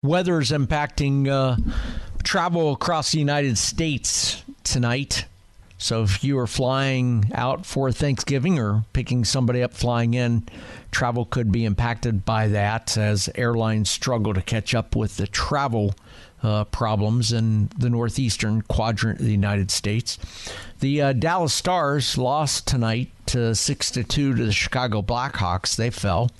Weather is impacting travel across the United States tonight. So if you are flying out for Thanksgiving or picking somebody up flying in, travel could be impacted by that as airlines struggle to catch up with the travel problems in the northeastern quadrant of the United States. The Dallas Stars lost tonight 6-2 to the Chicago Blackhawks. They fell.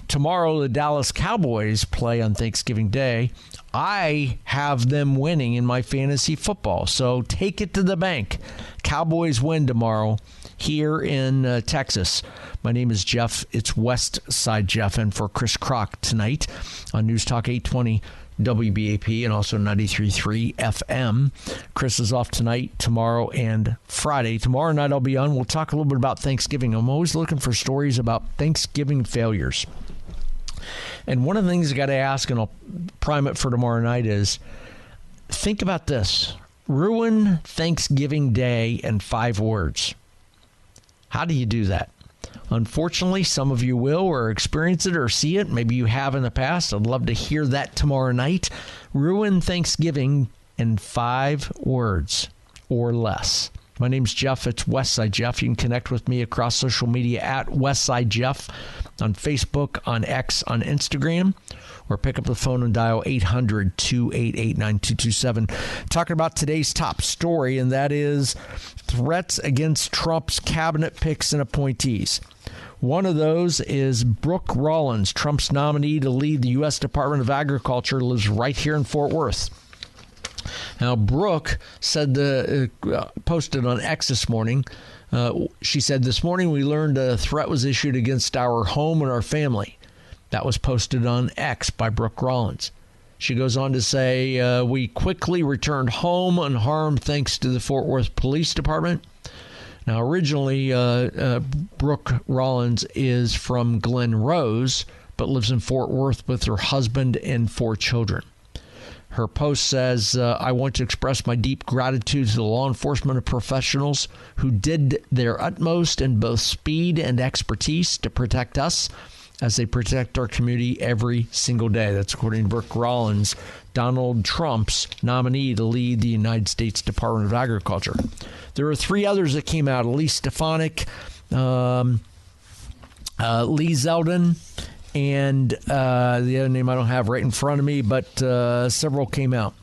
Tomorrow, the Dallas Cowboys play on Thanksgiving Day. I have them winning in my fantasy football, so take it to the bank. Cowboys win tomorrow here in Texas. My name is Jeff. It's West Side Jeff, and for Chris Crock tonight on News Talk 820 WBAP and also 93.3 FM. Chris is off tonight, tomorrow, and Friday. Tomorrow night I'll be on. We'll talk a little bit about Thanksgiving. I'm always looking for stories about Thanksgiving failures. And one of the things I got to ask, and I'll prime it for tomorrow night, is think about this. Ruin Thanksgiving Day in 5 words. How do you do that? Unfortunately, some of you will or experience it or see it. Maybe you have in the past. I'd love to hear that tomorrow night. Ruin Thanksgiving in 5 words or less. My name's Jeff. It's Westside Jeff. You can connect with me across social media at Westside Jeff on Facebook, on X, on Instagram, or pick up the phone and dial 800-288-9227. Talking about today's top story, and that is threats against Trump's cabinet picks and appointees. One of those is Brooke Rollins, Trump's nominee to lead the U.S. Department of Agriculture, lives right here in Fort Worth. Now, Brooke said, posted on X this morning, she said, "This morning we learned a threat was issued against our home and our family." That was posted on X by Brooke Rollins. She goes on to say, "We quickly returned home unharmed thanks to the Fort Worth Police Department." Now, originally, Brooke Rollins is from Glen Rose, but lives in Fort Worth with her husband and 4 children. Her post says, "I want to express my deep gratitude to the law enforcement professionals who did their utmost in both speed and expertise to protect us as they protect our community every single day." That's according to Brooke Rollins, Donald Trump's nominee to lead the United States Department of Agriculture. There are 3 others that came out: Elise Stefanik, Lee Zeldin, and the other name I don't have right in front of me, but several came out.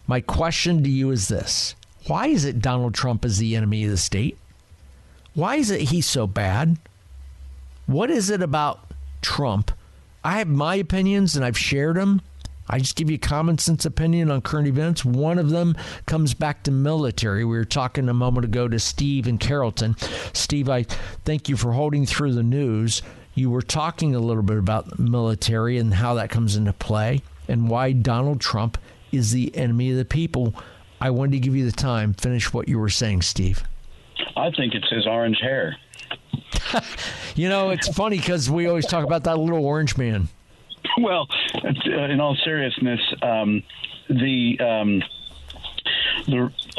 My question to you is this. Why is it Donald Trump is the enemy of the state? Why is it he's so bad? What is it about Trump? I have my opinions, and I've shared them. I just give you a common sense opinion on current events. One of them comes back to military. We were talking a moment ago to Steve in Carrollton. Steve, I thank you for holding through the news. You were talking a little bit about military and how that comes into play and why Donald Trump is the enemy of the people. I wanted to give you the time. Finish what you were saying, Steve. I think it's his orange hair. You know, it's funny because we always talk about that little orange man. Well, in all seriousness, I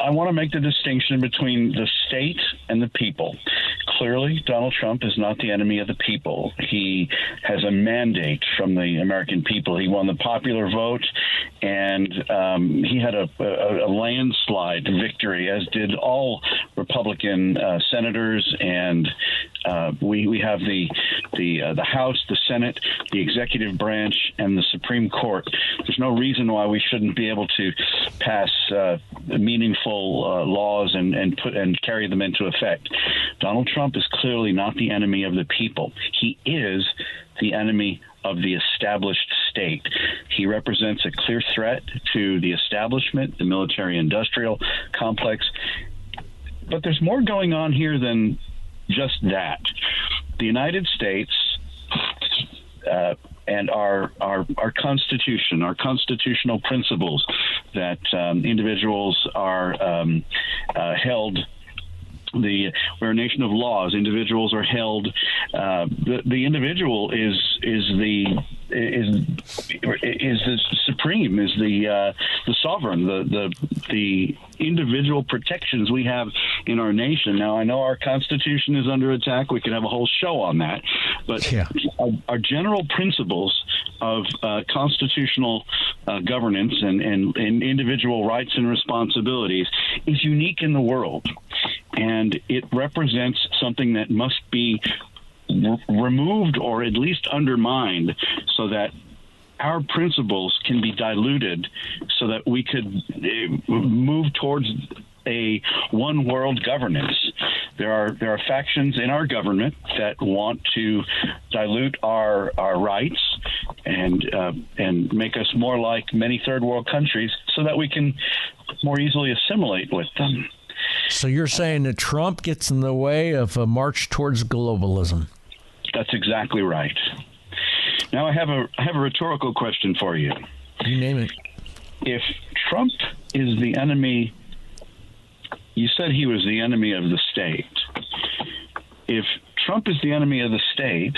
want to make the distinction between the state and the people. Clearly, Donald Trump is not the enemy of the people. He has a mandate from the American people. He won the popular vote, and he had a landslide victory, as did all Republican senators. And we have the House, the Senate, the executive branch, and the Supreme Court. There's no reason why we shouldn't be able to pass meaningful laws and carry them into effect. Donald Trump is clearly not the enemy of the people. He is the enemy of the established state. He represents a clear threat to the establishment, the military-industrial complex. But there's more going on here than just that. The United States and our Constitution, our constitutional principles that individuals are held. We're a nation of laws. Individuals are held. The individual is the supreme, is the sovereign, the individual protections we have in our nation. Now, I know our Constitution is under attack. We could have a whole show on that, but our general principles of constitutional governance and individual rights and responsibilities is unique in the world. And it represents something that must be removed or at least undermined so that our principles can be diluted so that we could move towards a one world governance. There are factions in our government that want to dilute our rights and make us more like many third world countries so that we can more easily assimilate with them. So you're saying that Trump gets in the way of a march towards globalism? That's exactly right. Now I have a rhetorical question for you. You name it. If Trump is the enemy, you said he was the enemy of the state. If Trump is the enemy of the state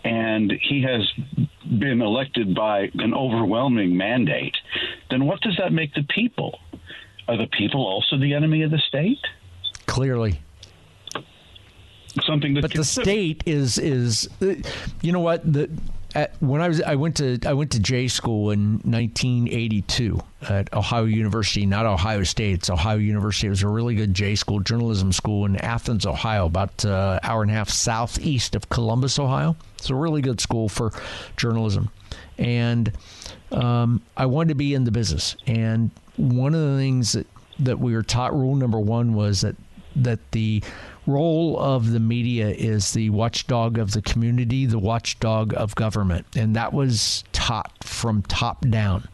and he has been elected by an overwhelming mandate, then what does that make the people? Are the people also the enemy of the state? Clearly. Something to but consider. The state is you know what, when I went to J school in 1982 at Ohio University, not Ohio State, it's Ohio University. It was a really good J school, journalism school in Athens, Ohio, about an hour and a half southeast of Columbus, Ohio. It's a really good school for journalism. And I wanted to be in the business. And one of the things that we were taught, rule number one, was that the role of the media is the watchdog of the community, the watchdog of government. And that was taught from top down.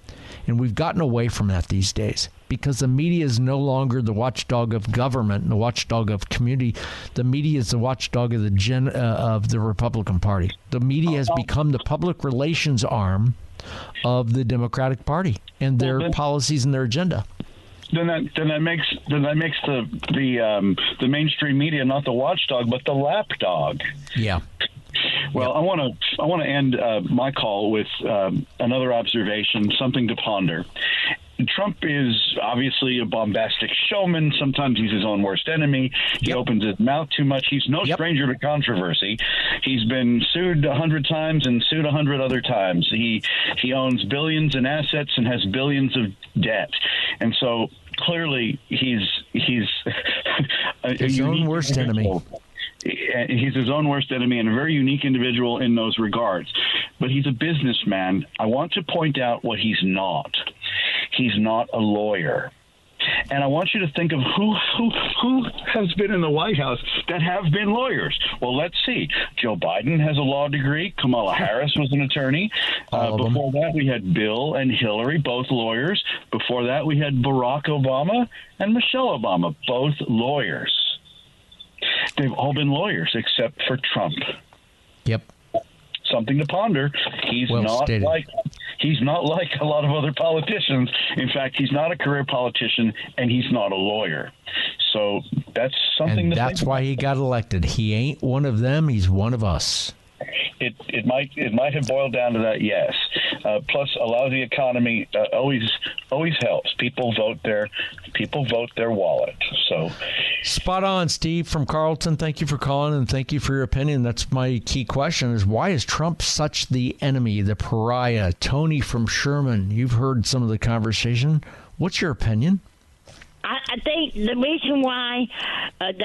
And we've gotten away from that these days because the media is no longer the watchdog of government and the watchdog of community. The media is the watchdog of the Republican Party. The media has become the public relations arm of the Democratic Party and their policies and their agenda. Then that makes the mainstream media not the watchdog but the lapdog. Yeah. Well, yep. I want to end my call with another observation, something to ponder. Trump is obviously a bombastic showman. Sometimes he's his own worst enemy. He opens his mouth too much. He's no stranger to controversy. He's been sued 100 times and sued 100 other times. He owns billions in assets and has billions of debt. And so clearly he's his own worst enemy. He's his own worst enemy and a very unique individual in those regards. But he's a businessman. I want to point out what he's not. He's not a lawyer. And I want you to think of who has been in the White House that have been lawyers. Well, let's see. Joe Biden has a law degree. Kamala Harris was an attorney. Before that, we had Bill and Hillary, both lawyers. Before that, we had Barack Obama and Michelle Obama, both lawyers. They've all been lawyers except for Trump. Yep. Something to ponder. He's not like a lot of other politicians. In fact, he's not a career politician and he's not a lawyer. So that's something. And that's why he got elected. He ain't one of them. He's one of us. It might have boiled down to that, yes. Plus, a lousy economy always helps. People vote their wallet. So, spot on, Steve from Carlton. Thank you for calling and thank you for your opinion. That's my key question: is why is Trump such the enemy, the pariah? Tony from Sherman, you've heard some of the conversation. What's your opinion? I think the reason why and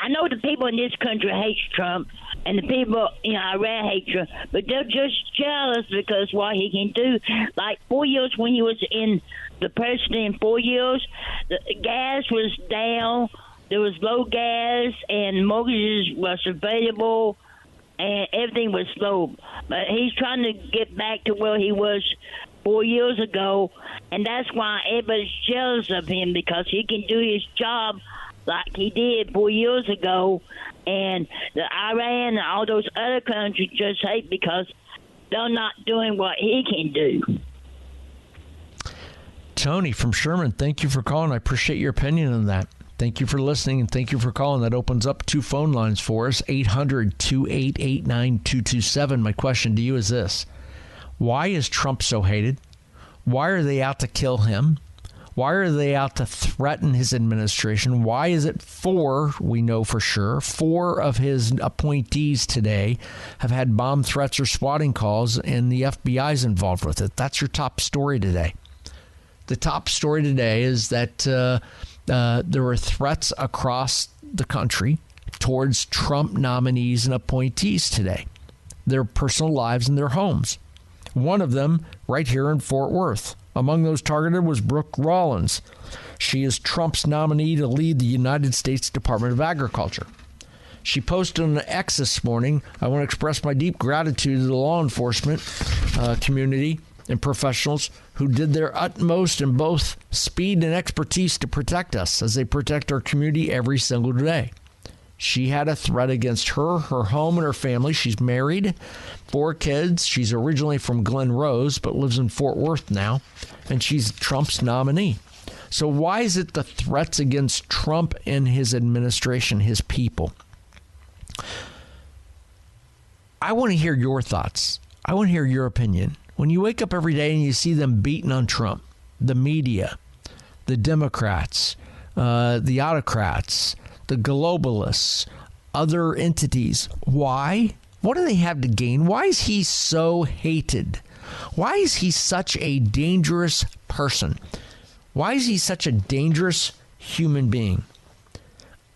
I know the people in this country hate Trump, and the people in Iran hate Trump, but they're just jealous because what he can do. Like 4 years when he was in the president, 4 years, the gas was down, there was low gas, and mortgages was available, and everything was slow. But he's trying to get back to where he was 4 years ago, and that's why everybody's jealous of him, because he can do his job like he did 4 years ago, and the Iran and all those other countries just hate because they're not doing what he can do. Tony from Sherman, thank you for calling. I appreciate your opinion on that. Thank you for listening, and thank you for calling. That opens up 2 phone lines for us, 800-288-9227. My question to you is this. Why is Trump so hated? Why are they out to kill him? Why are they out to threaten his administration? Why is it we know for sure, 4 of his appointees today have had bomb threats or swatting calls, and the FBI is involved with it? That's your top story today. The top story today is that there were threats across the country towards Trump nominees and appointees today, their personal lives and their homes. One of them right here in Fort Worth. Among those targeted was Brooke Rollins. She is Trump's nominee to lead the United States Department of Agriculture. She posted on X this morning, "I want to express my deep gratitude to the law enforcement community and professionals who did their utmost in both speed and expertise to protect us as they protect our community every single day." She had a threat against her home, and her family. She's married, 4 kids. She's originally from Glen Rose, but lives in Fort Worth now, and she's Trump's nominee. So why is it the threats against Trump and his administration, his people? I want to hear your thoughts. I want to hear your opinion. When you wake up every day and you see them beating on Trump, the media, the Democrats, the autocrats, the globalists, other entities. Why? What do they have to gain? Why is he so hated? Why is he such a dangerous person? Why is he such a dangerous human being?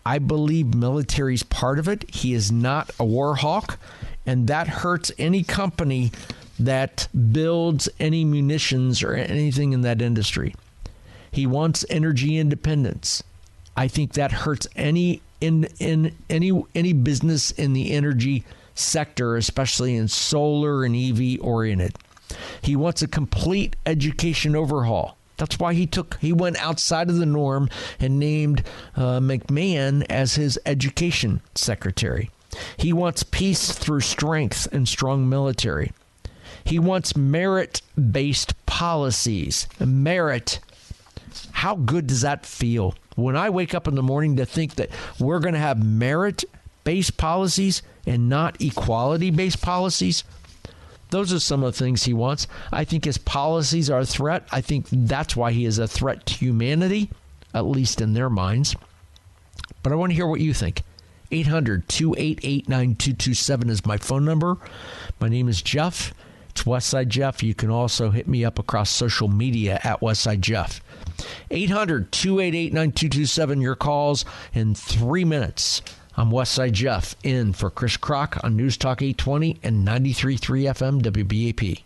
I believe military's part of it. He is not a war hawk, and that hurts any company that builds any munitions or anything in that industry. He wants energy independence. I think that hurts any business in the energy sector, especially in solar and EV oriented. He wants a complete education overhaul. That's why he went outside of the norm and named McMahon as his education secretary. He wants peace through strength and strong military. He wants merit-based policies. Merit. How good does that feel? When I wake up in the morning to think that we're going to have merit-based policies and not equality-based policies, those are some of the things he wants. I think his policies are a threat. I think that's why he is a threat to humanity, at least in their minds. But I want to hear what you think. 800-288-9227 is my phone number. My name is Jeff. It's Westside Jeff. You can also hit me up across social media at Westside Jeff. 800-288-9227, your calls in 3 minutes. I'm Westside Jeff, in for Chris Crock on News Talk 820 and 93.3 FM WBAP.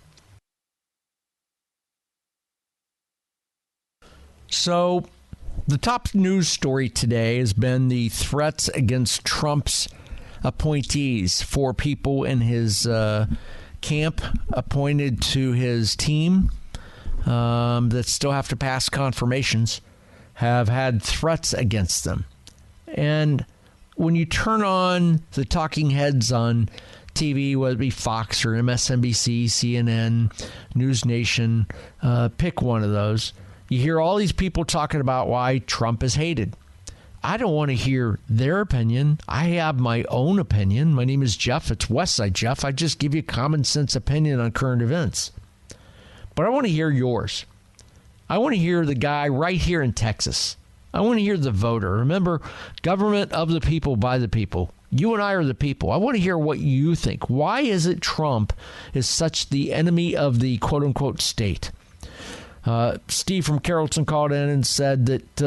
So the top news story today has been the threats against Trump's appointees, 4 people in his camp appointed to his team that still have to pass confirmations, have had threats against them. And when you turn on the talking heads on TV, whether it be Fox or MSNBC, CNN, News Nation, pick one of those, you hear all these people talking about why Trump is hated. I don't want to hear their opinion. I have my own opinion. My name is Jeff. It's Westside Jeff. I just give you a common sense opinion on current events. But I want to hear yours. I want to hear the guy right here in Texas. I want to hear the voter. Remember, government of the people, by the people. You and I are the people. I want to hear what you think. Why is it Trump is such the enemy of the quote-unquote state? Steve from Carrollton called in and said that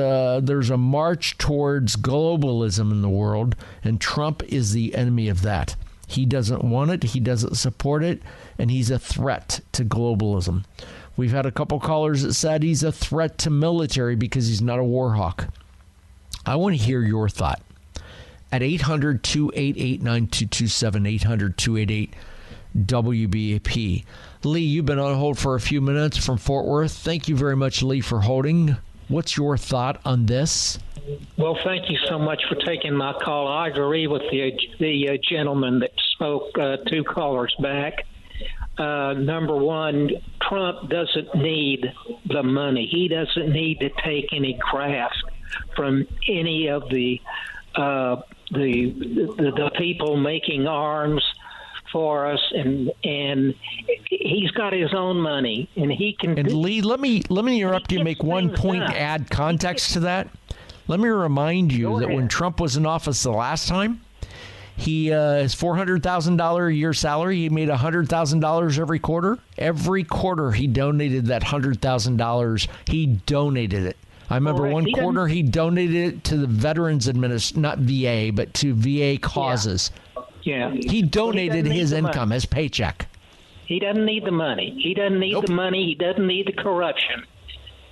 there's a march towards globalism in the world, and Trump is the enemy of that. He doesn't want it. He doesn't support it, and he's a threat to globalism. We've had a couple callers that said he's a threat to military because he's not a war hawk. I want to hear your thought. At 800-288-9227, 800-288-WBAP. Lee, you've been on hold for a few minutes from Fort Worth. Thank you very much, Lee, for holding. What's your thought on this? Well, thank you so much for taking my call. I agree with the gentleman that spoke 2 callers back. Number one, Trump doesn't need the money. He doesn't need to take any graft from any of the people making arms for us, and he's got his own money, and he can. And Lee, let me interrupt you. Make one point. Add context to that. Let me remind you that when Trump was in office the last time, he his $400,000 a year salary. He made $100,000 every quarter. Every quarter, he donated that $100,000. He donated it. I remember one quarter he donated it to the Veterans not VA, but to VA causes. Yeah. He donated his income, his paycheck. He doesn't need the money. He doesn't need the money. He doesn't need the corruption.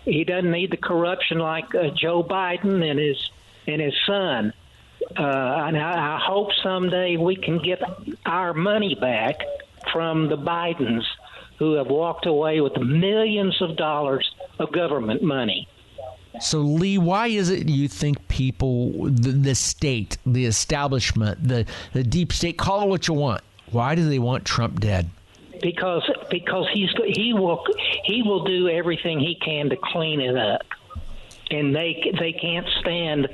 He doesn't need the corruption like Joe Biden and his son. And I hope someday we can get our money back from the Bidens, who have walked away with millions of dollars of government money. So, Lee, why is it you think people, the state, the establishment, the deep state, call it what you want, why do they want Trump dead? Because he will do everything he can to clean it up, and they can't stand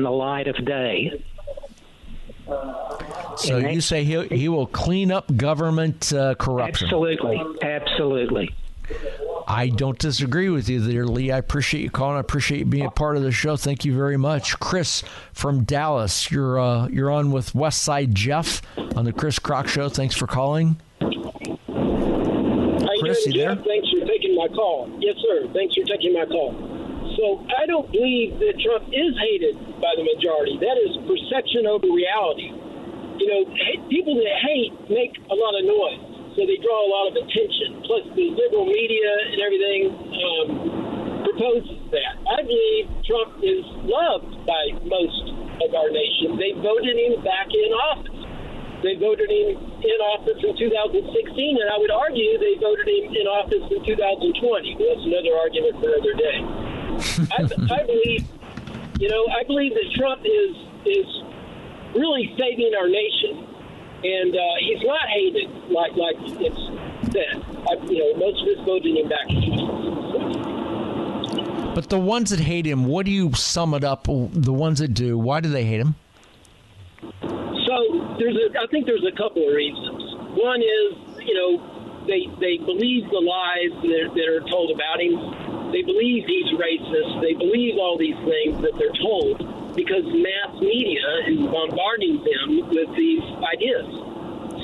the light of day. So you say he will clean up government corruption? Absolutely. I don't disagree with you there, Lee. I appreciate you calling. I appreciate you being a part of the show. Thank you very much. Chris from Dallas, you're on with Westside Jeff on the Chris Crock Show. Thanks for calling. How Chris, you doing, there? Jeff? Thanks for taking my call. Yes, sir. Thanks for taking my call. So I don't believe that Trump is hated by the majority. That is perception over reality. You know, people that hate make a lot of noise, so they draw a lot of attention. Plus, the liberal media and everything proposes that. I believe Trump is loved by most of our nation. They voted him back in office. They voted him in office in 2016, and I would argue they voted him in office in 2020. That's another argument for another day. I believe that Trump is really saving our nation. And he's not hated like it's said. Most of us voted him back. But the ones that hate him, what do you sum it up? The ones that do, why do they hate him? So I think there's a couple of reasons. One is, they believe the lies that are told about him. They believe he's racist. They believe all these things that they're told, because mass media is bombarding them with these ideas.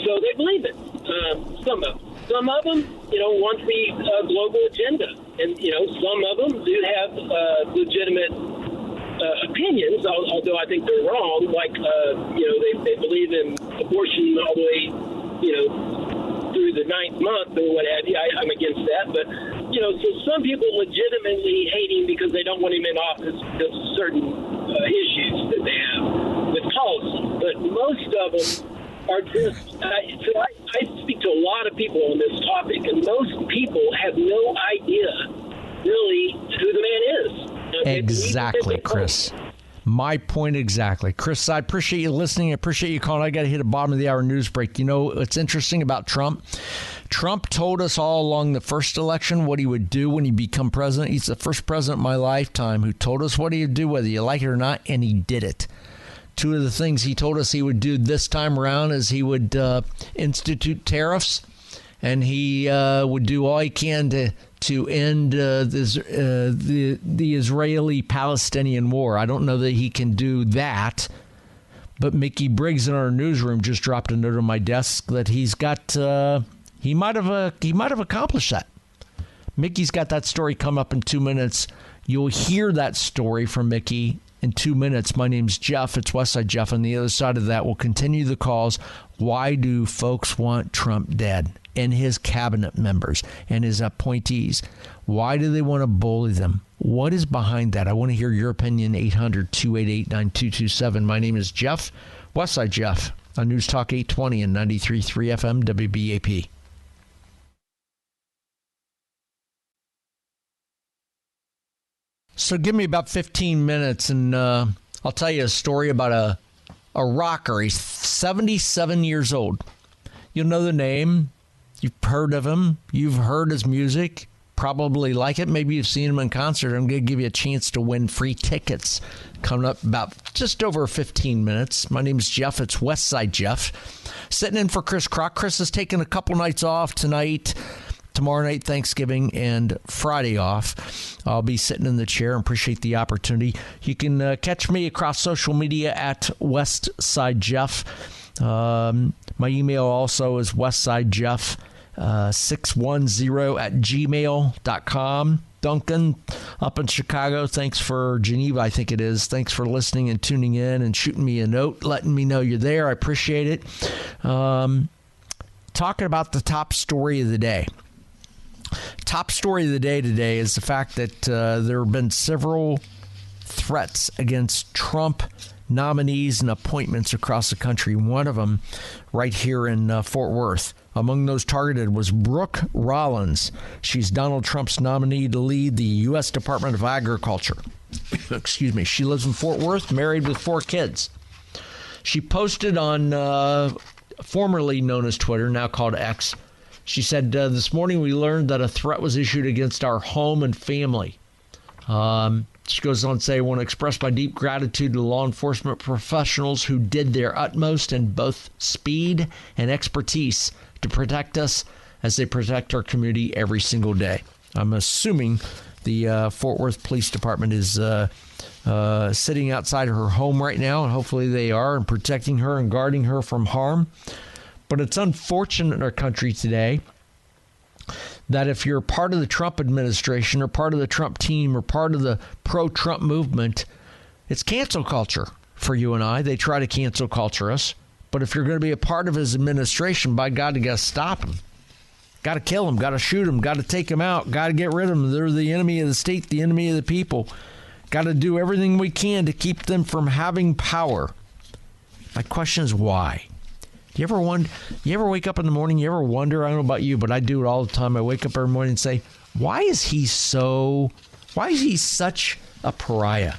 So they believe it. Some of them, want the global agenda. And, some of them do have legitimate opinions, although I think they're wrong. Like, they believe in abortion all the way, through the 9th month or what have you. I'm against that. But, so some people legitimately hate him because they don't want him in office because of certain issues that they have with policy. But most of them are just, I speak to a lot of people on this topic, and most people have no idea really who the man is. Exactly, Chris. My point exactly. Chris, I appreciate you listening. I appreciate you calling. I got to hit a bottom of the hour news break. You know, what's interesting about Trump? Trump told us all along the first election what he would do when he become president. He's the first president in my lifetime who told us what he would do, whether you like it or not, and he did it. Two of the things he told us he would do this time around is he would institute tariffs, and he would do all he can to end the Israeli-Palestinian war. I don't know that he can do that, but Mickey Briggs in our newsroom just dropped a note on my desk that he's got. He might have accomplished that. Mickey's got that story come up in 2 minutes. You'll hear that story from Mickey in 2 minutes. My name's Jeff. It's Westside Jeff. On the other side of that, we'll continue the calls. Why do folks want Trump dead? And his cabinet members and his appointees. Why do they want to bully them? What is behind that? I want to hear your opinion. 800-288-9227. My name is Jeff, Westside Jeff, on News Talk 820 and 93.3 FM WBAP. So give me about 15 minutes and I'll tell you a story about a rocker. He's 77 years old. You'll know the name. You've heard of him. You've heard his music. Probably like it. Maybe you've seen him in concert. I'm going to give you a chance to win free tickets coming up about just over 15 minutes. My name is Jeff. It's Westside Jeff. Sitting in for Chris Crock. Chris is taking a couple nights off tonight, tomorrow night, Thanksgiving, and Friday off. I'll be sitting in the chair and appreciate the opportunity. You can catch me across social media at Westside Jeff. My email also is westsidejeff610@gmail.com. Duncan up in Chicago, thanks for Geneva, I think it is. Thanks for listening and tuning in and shooting me a note, letting me know you're there. I appreciate it. Talking about the top story of the day. Top story of the day today is the fact that there have been several threats against Trump nominees and appointments across the country. One of them right here in Fort Worth. Among those targeted was Brooke Rollins. She's Donald Trump's nominee to lead the U.S. Department of Agriculture. Excuse me. She lives in Fort Worth, married with 4 kids. She posted on formerly known as Twitter, now called X. She said, this morning we learned that a threat was issued against our home and family. She goes on to say, I want to express my deep gratitude to law enforcement professionals who did their utmost in both speed and expertise to protect us as they protect our community every single day. I'm assuming the Fort Worth Police Department is sitting outside her home right now, and hopefully they are, and protecting her and guarding her from harm. But it's unfortunate in our country today that if you're part of the Trump administration or part of the Trump team or part of the pro-Trump movement, it's cancel culture for you and I. They try to cancel culture us. But if you're going to be a part of his administration, by God, you got to stop him. Got to kill him. Got to shoot him. Got to take him out. Got to get rid of them. They're the enemy of the state, the enemy of the people. Got to do everything we can to keep them from having power. My question is why? You ever wake up in the morning, you ever wonder, I don't know about you, but I do it all the time. I wake up every morning and say, why is he such a pariah?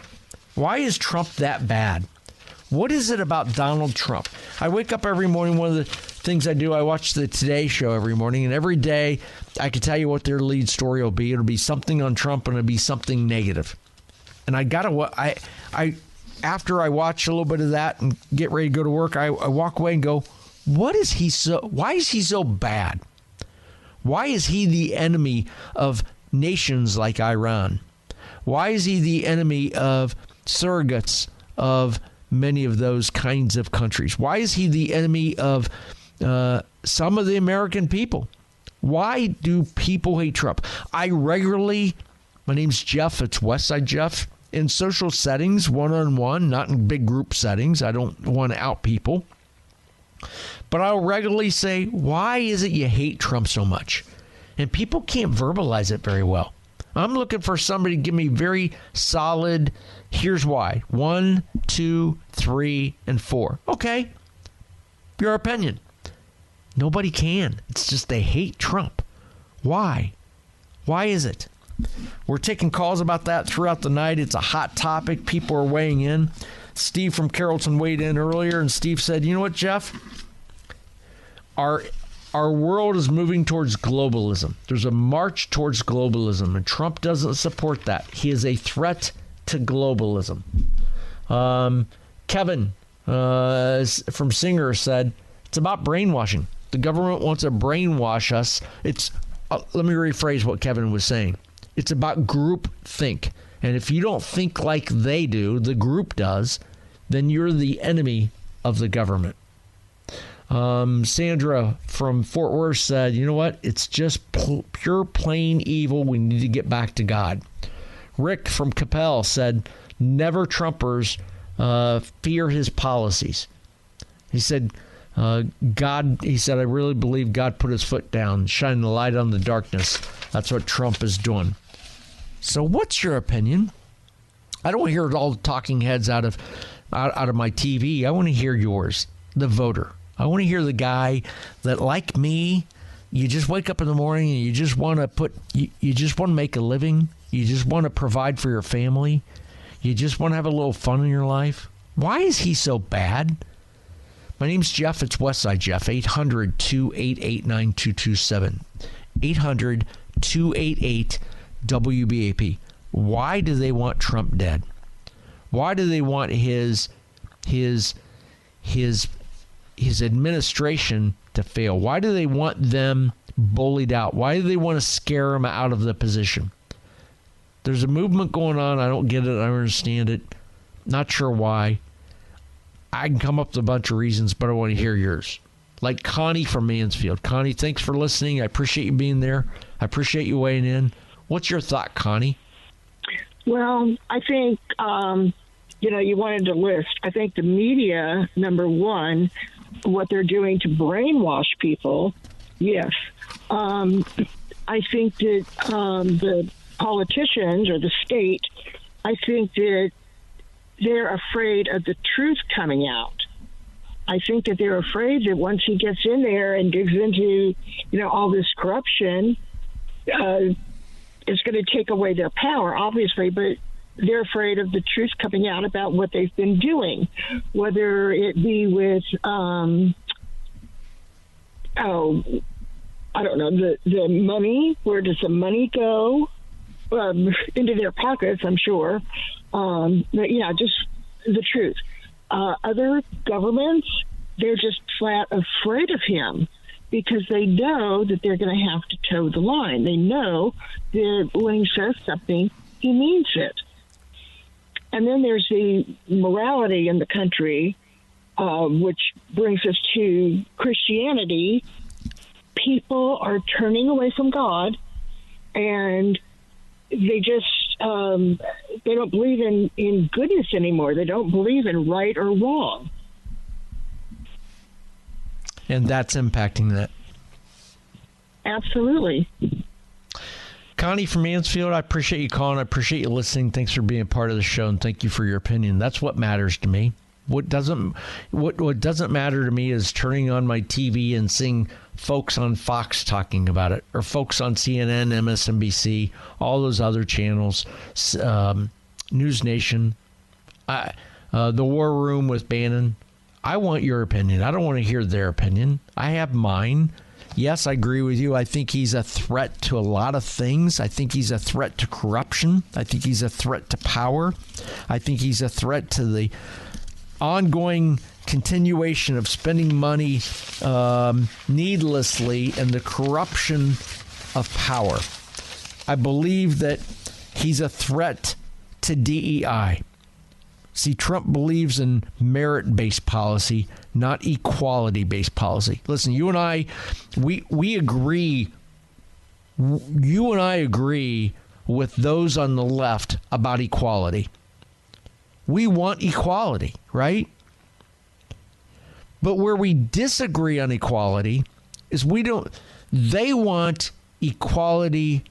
Why is Trump that bad? What is it about Donald Trump? I wake up every morning, one of the things I do, I watch the Today Show every morning, and every day I can tell you what their lead story will be. It'll be something on Trump and it'll be something negative. And after I watch a little bit of that and get ready to go to work, I walk away and go, why is he so bad? Why is he the enemy of nations like Iran? Why is he the enemy of surrogates of many of those kinds of countries? Why is he the enemy of some of the American people? Why do people hate Trump? My name's Jeff, it's Westside Jeff, in social settings, one-on-one, not in big group settings. I don't want to out people. But I'll regularly say, why is it you hate Trump so much? And people can't verbalize it very well. I'm looking for somebody to give me very solid, here's why. 1, 2, 3, and 4. Okay, your opinion. Nobody can. It's just they hate Trump. Why? Why is it? We're taking calls about that throughout the night. It's a hot topic. People are weighing in. Steve from Carrollton weighed in earlier, and Steve said, you know what, Jeff? Our world is moving towards globalism. There's a march towards globalism, and Trump doesn't support that. He is a threat to globalism. Kevin from Singer said, it's about brainwashing. The government wants to brainwash us. Let me rephrase what Kevin was saying. It's about group think. And if you don't think like they do, the group does, then you're the enemy of the government. Sandra from Fort Worth said, you know what? It's just pure plain evil. We need to get back to God. Rick from Capel said, never Trumpers fear his policies. He said, I really believe God put his foot down, shining the light on the darkness. That's what Trump is doing. So what's your opinion? I don't hear all the talking heads out of my TV. I want to hear yours, the voter. I want to hear the guy that, like me, you just wake up in the morning and you just want to make a living. You just want to provide for your family. You just want to have a little fun in your life. Why is he so bad? My name's Jeff. It's Westside Jeff. 800-288-9227. 800-288-WBAP. Why do they want Trump dead? Why do they want his his administration to fail? Why do they want them bullied out? Why do they want to scare him out of the position? There's a movement going on. I don't get it. I don't understand it. Not sure why. I can come up with a bunch of reasons, but I want to hear yours. Like Connie from Mansfield. Connie, thanks for listening. I appreciate you being there. I appreciate you weighing in. What's your thought, Connie? Well, I think, you wanted to list. I think the media, number one, what they're doing to brainwash people, yes. I think that the politicians or the state, I think that they're afraid of the truth coming out. I think that they're afraid that once he gets in there and digs into, all this corruption, it's going to take away their power, obviously, but they're afraid of the truth coming out about what they've been doing, whether it be with, I don't know, the money. Where does the money go? Into their pockets, I'm sure. But yeah, just the truth. Other governments, they're just flat afraid of him because they know that they're going to have to toe the line. They know that when he says something, he means it. And then there's the morality in the country, which brings us to Christianity. People are turning away from God, and they just they don't believe in goodness anymore. They don't believe in right or wrong. And that's impacting that. Absolutely. Connie from Mansfield, I appreciate you calling. I appreciate you listening. Thanks for being part of the show, and thank you for your opinion. That's what matters to me. What doesn't matter to me is turning on my TV and seeing folks on Fox talking about it, or folks on CNN, MSNBC, all those other channels, News Nation, the War Room with Bannon. I want your opinion. I don't want to hear their opinion. I have mine. Yes, I agree with you. I think he's a threat to a lot of things. I think he's a threat to corruption. I think he's a threat to power. I think he's a threat to the ongoing continuation of spending money needlessly and the corruption of power. I believe that he's a threat to DEI. See, Trump believes in merit-based policy, not equality-based policy. Listen, you and I, we agree. You and I agree with those on the left about equality. We want equality, right? But where we disagree on equality is they want equality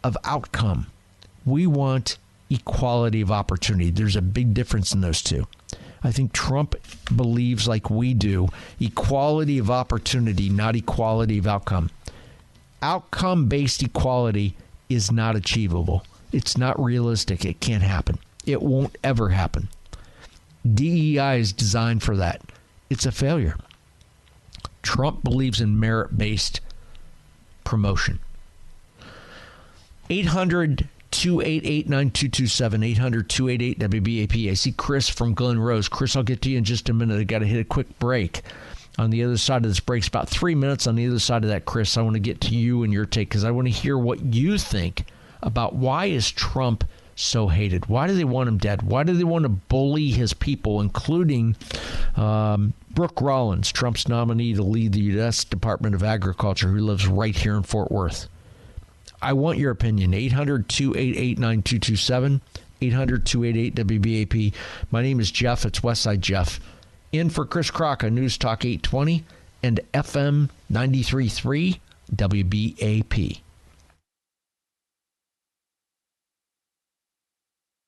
of outcome. We want equality of opportunity. There's a big difference in those two. I think Trump believes, like we do, equality of opportunity, not equality of outcome. Outcome-based equality is not achievable. It's not realistic. It can't happen. It won't ever happen. DEI is designed for that. It's a failure. Trump believes in merit-based promotion. 800-288-9227, 800-288-WBAP. I see Chris from Glen Rose. Chris, I'll get to you in just a minute. I got to hit a quick break. On the other side of this break, it's about 3 minutes. On the other side of that, Chris, I want to get to you and your take because I want to hear what you think about why is Trump so hated? Why do they want him dead? Why do they want to bully his people, including Brooke Rollins, Trump's nominee to lead the U.S. Department of Agriculture, who lives right here in Fort Worth? I want your opinion. 800-288-9227, 800-288-WBAP. My name is Jeff. It's Westside Jeff. In for Chris Crock on News Talk 820 and FM 93.3 WBAP.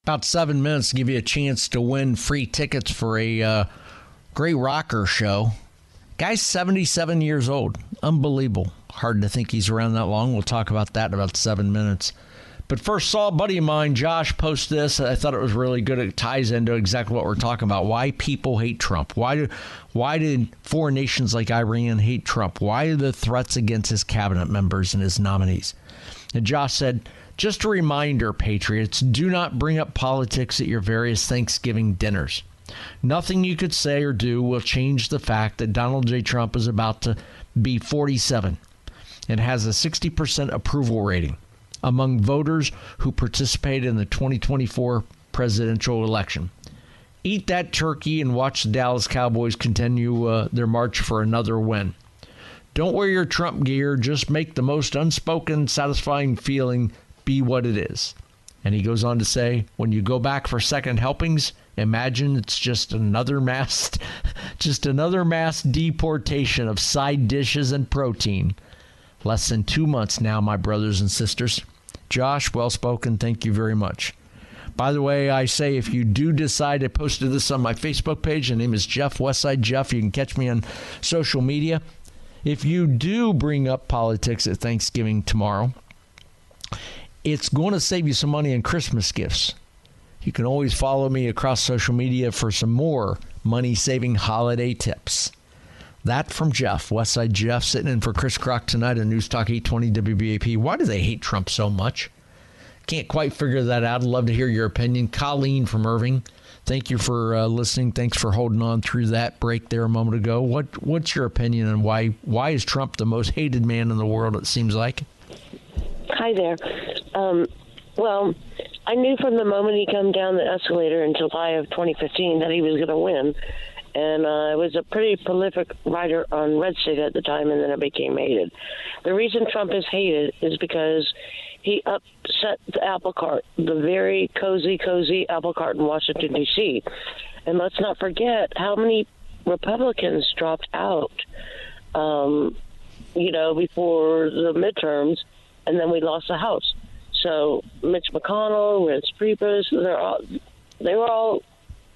About 7 minutes to give you a chance to win free tickets for a great rocker show. Guy's 77 years old. Unbelievable. Hard to think he's around that long. We'll talk about that in about 7 minutes. But first, saw a buddy of mine, Josh, post this. I thought it was really good. It ties into exactly what we're talking about. Why people hate Trump. Why did foreign nations like Iran hate Trump? Why are the threats against his cabinet members and his nominees? And Josh said, just a reminder, Patriots, do not bring up politics at your various Thanksgiving dinners. Nothing you could say or do will change the fact that Donald J. Trump is about to be 47 and has a 60% approval rating among voters who participated in the 2024 presidential election. Eat that turkey and watch the Dallas Cowboys continue their march for another win. Don't wear your Trump gear. Just make the most unspoken, satisfying feeling be what it is. And he goes on to say, when you go back for second helpings, imagine it's just another mass deportation of side dishes and protein. Less than 2 months now, my brothers and sisters. Josh, well spoken. Thank you very much. By the way, I say if you do decide, I posted this on my Facebook page. The name is Jeff, Westside Jeff. You can catch me on social media. If you do bring up politics at Thanksgiving tomorrow, it's going to save you some money on Christmas gifts. You can always follow me across social media for some more money-saving holiday tips. That from Jeff, Westside Jeff, sitting in for Chris Crock tonight on News Talk 820 WBAP. Why do they hate Trump so much? Can't quite figure that out. I'd love to hear your opinion. Colleen from Irving, thank you for listening. Thanks for holding on through that break there a moment ago. What's your opinion on why is Trump the most hated man in the world, it seems like? Hi there. Well, I knew from the moment he came down the escalator in July of 2015 that he was going to win. And I was a pretty prolific writer on Red State at the time, and then I became hated. The reason Trump is hated is because he upset the apple cart, the very cozy apple cart in Washington, D.C. And let's not forget how many Republicans dropped out, before the midterms, and then we lost the House. So Mitch McConnell, Reince Priebus, they were all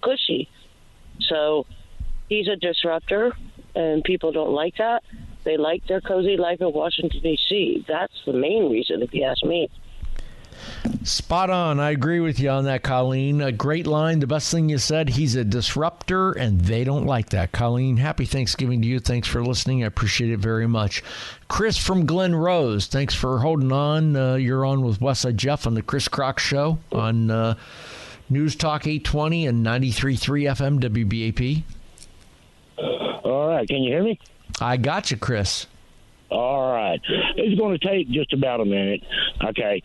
cushy. So he's a disruptor, and people don't like that. They like their cozy life in Washington, D.C. That's the main reason, if you ask me. Spot on. I agree with you on that, Colleen. A great line. The best thing you said, he's a disruptor, and they don't like that. Colleen, happy Thanksgiving to you. Thanks for listening. I appreciate it very much. Chris from Glen Rose, thanks for holding on. You're on with Westside Jeff on the Chris Crock Show on News Talk 820 and 93.3 FM WBAP. All right. Can you hear me? I got you, Chris. All right. It's going to take just about a minute. Okay.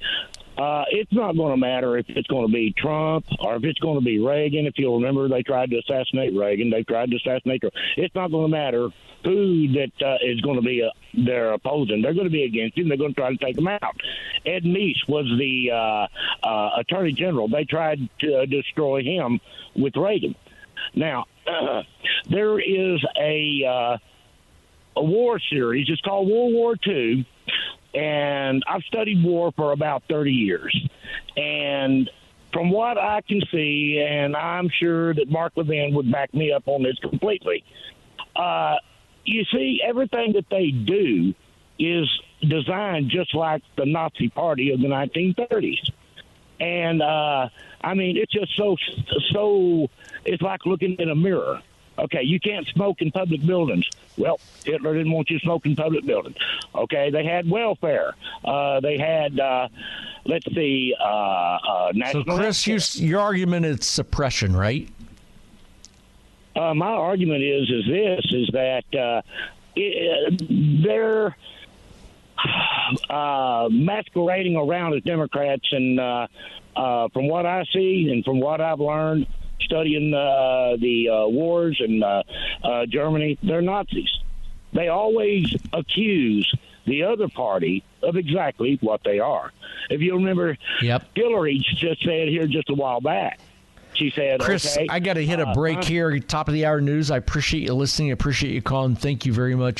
It's not going to matter if it's going to be Trump or if it's going to be Reagan. If you'll remember, they tried to assassinate Reagan. They tried to assassinate Trump. It's not going to matter who that is going to be their opposing. They're going to be against him. They're going to try to take him out. Ed Meese was the attorney general. They tried to destroy him with Reagan. Now, there is a war series. It's called World War II. And I've studied war for about 30 years. And from what I can see, and I'm sure that Mark Levin would back me up on this completely, you see, everything that they do is designed just like the Nazi Party of the 1930s. And, it's just so it's like looking in a mirror. Okay, you can't smoke in public buildings. Well, Hitler didn't want you to smoke in public buildings. Okay, they had welfare. They had, national. So, Chris, your argument is suppression, right? My argument is that they're masquerading around as Democrats, and from what I see and from what I've learned, studying the wars in Germany, they're Nazis. They always accuse the other party of exactly what they are. If you remember, Hillary just said here just a while back. She said, Chris, okay, I got to hit a break here. Top of the hour news. I appreciate you listening. I appreciate you calling. Thank you very much.